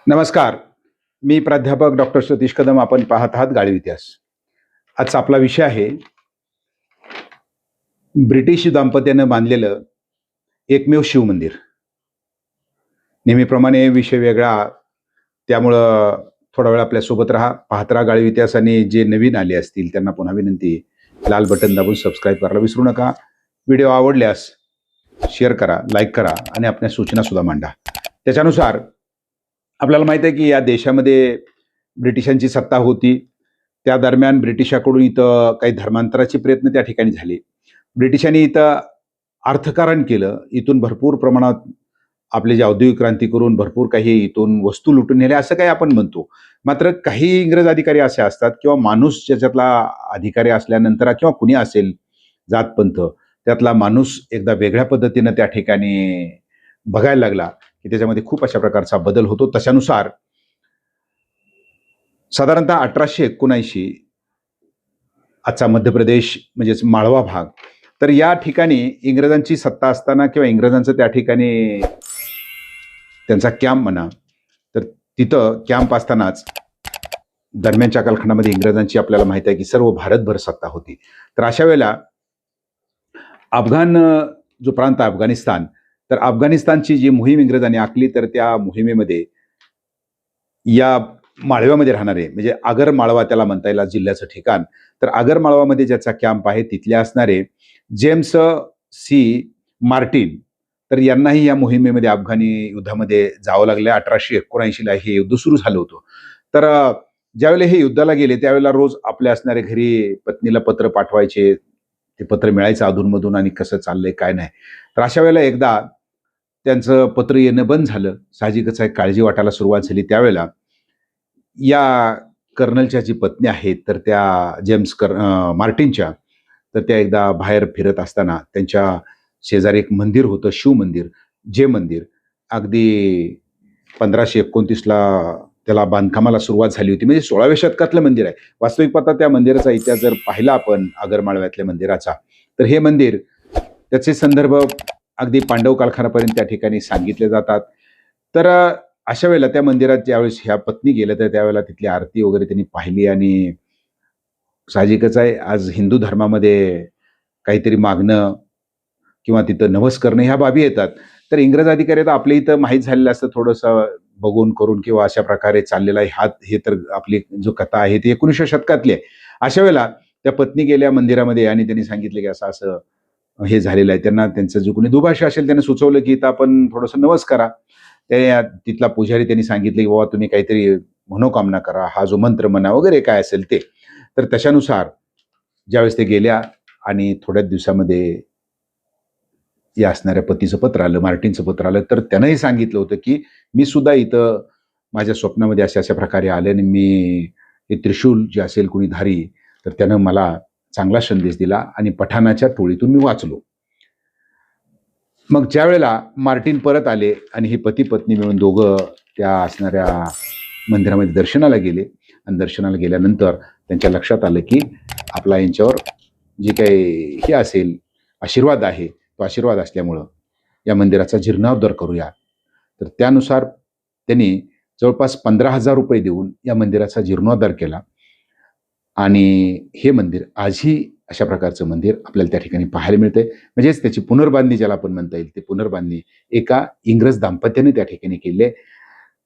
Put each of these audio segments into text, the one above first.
नमस्कार. मी प्राध्यापक डॉक्टर सतीश कदम. आपण पाहत आहात गाडीव इतिहास. आजचा आपला विषय आहे ब्रिटिश दाम्पत्यानं बांधलेलं एकमेव शिवमंदिर. नेहमीप्रमाणे विषय वेगळा, त्यामुळं थोडा वेळ आपल्यासोबत राहा. पाहत राहा गाडीव इतिहास. आणि जे नवीन आले असतील त्यांना पुन्हा विनंती, लाल बटन दाबून सबस्क्राईब करायला विसरू नका. व्हिडिओ आवडल्यास शेअर करा, लाईक करा आणि आपल्या सूचनासुद्धा मांडा. त्याच्यानुसार आपल्याला माहिती आहे की या देशामध्ये ब्रिटिशांची सत्ता होती. त्या दरम्यान ब्रिटिशाकडून इथं काही धर्मांतराचे प्रयत्न त्या ठिकाणी झाले. ब्रिटिशांनी इथं अर्थकारण केलं. इथून भरपूर प्रमाणात आपले जे औद्योगिक क्रांती करून भरपूर काही इथून वस्तू लुटून नेल्या असं काही आपण म्हणतो. मात्र काही इंग्रज अधिकारी असे असतात किंवा माणूस ज्याच्यातला अधिकारी असल्यानंतर किंवा कुणी असेल जातपंथ, त्यातला माणूस एकदा वेगळ्या पद्धतीनं त्या ठिकाणी बघायला लागला की त्याच्यामध्ये खूप अशा प्रकारचा बदल होतो. तशानुसार साधारणतः 1879 आजचा मध्य प्रदेश म्हणजेच माळवा भाग, तर या ठिकाणी इंग्रजांची सत्ता असताना किंवा इंग्रजांचं त्या ठिकाणी त्यांचा कॅम्प म्हणा, तर तिथं कॅम्प असतानाच दरम्यानच्या कालखंडामध्ये इंग्रजांची आपल्याला माहिती आहे की सर्व भारतभर सत्ता होती. तर अशा वेळेला अफगाण जो प्रांत आहे अफगाणिस्तान, तर अफगाणिस्तानची जी मोहीम इंग्रजांनी आखली, तर त्या मोहिमेमध्ये या माळव्यामध्ये राहणारे म्हणजे आगर माळवा त्याला म्हणता येईल जिल्ह्याचं ठिकाण, तर आगर माळवामध्ये ज्याचा कॅम्प आहे तिथले असणारे जेम्स सी मार्टिन, तर यांनाही या मोहिमेमध्ये अफगाणी युद्धामध्ये जावं लागलं. 1879ला हे युद्ध सुरू झालं होतं. तर ज्यावेळेला हे युद्धाला गेले त्यावेळेला रोज आपल्या असणाऱ्या घरी पत्नीला पत्र पाठवायचे. ते पत्र मिळायचं अधूनमधून आणि कसं चाललंय काय नाही. तर अशा वेळेला एकदा त्यांचं पत्र येणं बंद झालं. साहजिकच आहे, काळजी वाटायला सुरुवात झाली. त्यावेळेला या कर्नलच्या जी पत्नी आहेत तर त्या मार्टिनच्या, तर त्या एकदा बाहेर फिरत असताना त्यांच्या शेजारी एक मंदिर होतं, शिव मंदिर, जे मंदिर अगदी 1529ला त्याला बांधकामाला सुरुवात झाली होती. म्हणजे 16व्या शतकातलं मंदिर आहे. वास्तविक पाहता त्या मंदिराचा इतिहास जर पाहिला आपण आगरमाळव्यातल्या मंदिराचा, तर हे मंदिर त्याचे संदर्भ अगदी पांडव कालखंडापर्यंत त्या ठिकाणी सांगितले जातात. तर अशा वेळेला त्या मंदिरात ज्यावेळेस ह्या पत्नी गेल्या तर त्यावेळेला तिथली आरती वगैरे त्यांनी पाहिली. आणि साहजिकच आहे, आज हिंदू धर्मामध्ये काहीतरी मागणं किंवा तिथं नवस करणं ह्या बाबी येतात. तर इंग्रज अधिकारी तर आपल्या इथं माहीत झालेलं असतं थोडंसं बघून करून किंवा अशा प्रकारे चाललेला आहे हे तर आपली जो कथा आहे ती 19व्या शतकातली आहे. अशा वेळेला त्या पत्नी गेल्या मंदिरामध्ये आणि त्यांनी सांगितलं की असं असं हे झालेलं आहे. त्यांना त्यांचं जो कोणी दुभाषी असेल त्याने सुचवलं की इथं आपण थोडंसं नवस करा. त्या तिथला पुजारी त्यांनी सांगितलं की बाबा तुम्ही काहीतरी मनोकामना करा, हा जो मंत्र म्हणा वगैरे काय असेल ते. तर तशानुसार ज्यावेळेस ते गेल्या आणि थोड्याच दिवसामध्ये या असणाऱ्या पतीचं पत्र आलं, मार्टिनचं पत्र आलं, तर त्यानंही सांगितलं होतं की मी सुद्धा इथं माझ्या स्वप्नामध्ये अशा अशा प्रकारे आले आणि मी हे त्रिशूल जे असेल कोणी धारी, तर त्यानं मला चांगला संदेश दिला आणि पठाणाच्या टोळीतून मी वाचलो. मग ज्यावेळेला मार्टिन परत आले आणि हे पती पत्नी मिळून दोघं त्या असणाऱ्या मंदिरामध्ये दर्शनाला गेले आणि दर्शनाला गेल्यानंतर त्यांच्या लक्षात आलं की आपला यांच्यावर जे काही हे असेल आशीर्वाद आहे, तो आशीर्वाद असल्यामुळं या मंदिराचा जीर्णोद्धार करूया. तर त्यानुसार त्यांनी जवळपास 15,000 रुपये देऊन या मंदिराचा जीर्णोद्धार केला. आणि हे मंदिर आजही अशा प्रकारचं मंदिर आपल्याला त्या ठिकाणी पाहायला मिळतंय. म्हणजेच त्याची पुनर्बांधणी ज्याला आपण म्हणता येईल, ते पुनर्बांधणी एका इंग्रज दाम्पत्याने त्या ठिकाणी केली आहे.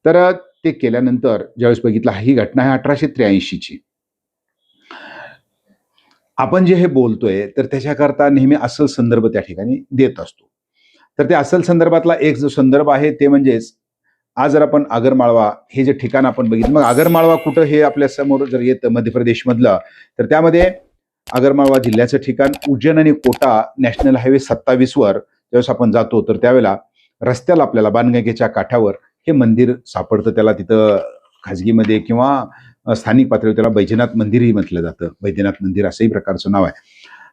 तर ते केल्यानंतर ज्यावेळेस बघितलं, ही घटना आहे 1883ची. आपण जे हे बोलतोय तर त्याच्याकरता नेहमी अस्सल संदर्भ त्या ठिकाणी देत असतो. तर त्या अस्सल संदर्भातला एक जो संदर्भ आहे ते म्हणजेच आज जर आपण आगरमाळवा हे जे ठिकाण आपण बघितलं, मग आगरमाळवा कुठं हे आपल्या समोर जर येतं मध्य प्रदेशमधलं, तर त्यामध्ये आगरमाळवा जिल्ह्याचं ठिकाण उज्जैन आणि कोटा नॅशनल हायवे 27 वर ज्यावेळेस आपण जातो तर त्यावेळेला रस्त्याला आपल्याला बाणगंगेच्या काठावर हे मंदिर सापडतं. त्याला तिथं खाजगीमध्ये किंवा स्थानिक पातळीवर त्याला बैजनाथ मंदिरही म्हटलं जातं. बैजनाथ मंदिर असंही प्रकारचं नाव आहे.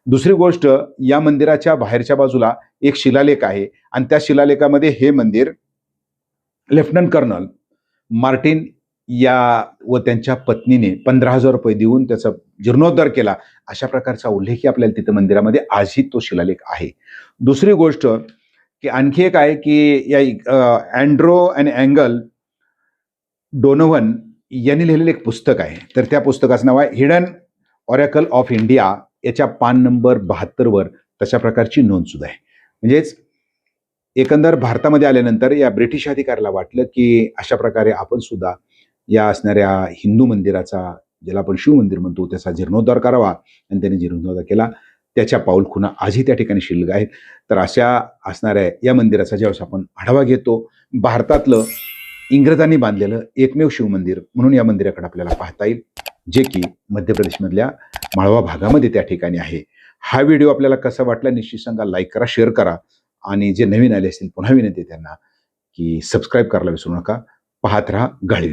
दुसरी गोष्ट, या मंदिराच्या बाहेरच्या बाजूला एक शिलालेख आहे आणि त्या शिलालेखामध्ये हे मंदिर लेफ्टनंट कर्नल मार्टिन या व त्यांच्या पत्नीने 15,000 रुपये देऊन त्याचा जीर्णोद्धार केला, अशा प्रकारचा उल्लेखही आपल्याला तिथं मंदिरामध्ये आजही तो शिलालेख आहे. दुसरी गोष्ट की आणखी एक आहे की या अँड्रो अँड अँगल डोनोव्हन यांनी लिहिलेलं एक पुस्तक आहे. तर त्या पुस्तकाचं नाव आहे हिडन ऑरॅकल ऑफ इंडिया. याच्या पान नंबर 72 तशा प्रकारची नोंद सुद्धा आहे. म्हणजेच एकंदर भारतामध्ये आल्यानंतर या ब्रिटिश अधिकाऱ्याला वाटलं की अशा प्रकारे आपण सुद्धा या असणाऱ्या हिंदू मंदिराचा, ज्याला आपण शिव मंदिर म्हणतो, त्याचा जीर्णोद्धार करावा. आणि त्याने जीर्णोद्धार केला. त्याच्या पाऊलखुणा आजही त्या ठिकाणी शिल्लक आहेत. तर अशा असणाऱ्या या मंदिराचा ज्यावेळेस आपण आढावा घेतो, भारतातलं इंग्रजांनी बांधलेलं एकमेव शिवमंदिर म्हणून या मंदिराकडे आपल्याला पाहता येईल, जे की मध्य प्रदेशमधल्या माळवा भागामध्ये त्या ठिकाणी आहे. हा व्हिडिओ आपल्याला कसा वाटला निश्चित सांगा, लाईक करा, शेअर करा. आणि जे नवीन आले असतील पुन्हा विनंती त्यांना की सबस्क्राईब करायला विसरू नका. पाहत राहा गाळी